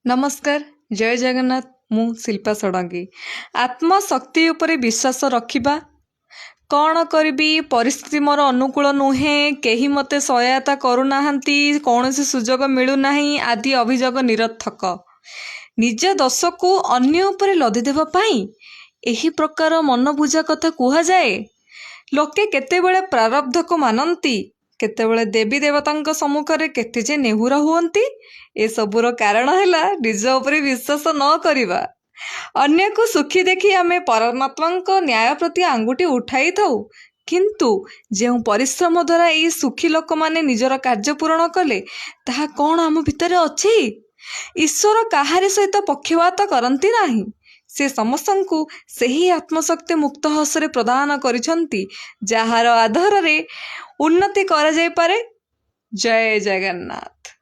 नमस्कार जय जगन्नाथ मु शिल्पा षडंगी आत्मशक्ति उपरे विश्वास रखिबा कौन करी परिस्थिति मोर अनुकूल नुहे केही मते सहायता करूनाहांती कौनसी सुजोग मिलूना आदि अभियोग निरर्थक निज दोष को अन्य उपरे लदी देबा पाई एही प्रकार मन बुझा कथा कुहा जाए। लोके केतेबेले प्रारब्ध को मानती केतेबेले देवी देवतांक सम्मुखरे केते जे नेहुरा हुअंती ए सबुर कारण हैला निज उपरे विश्वास न करिबा। अन्य को सुखी देखि आमे परमात्मा न्याय प्रति आंगुठी उठाई थाउ किंतु जो परिश्रम द्वारा ये सुखी लोक माने निजर कार्य पूरण कले ताहा कौन आम भितरे अछि। ईश्वर काहारी सहित पक्षपात करती नाही से समस्तंकु सही आत्मशक्ति मुक्त हसरे प्रदान करिसंती जहार आधार रे उन्नति करा जाय पारे। जय जगन्नाथ।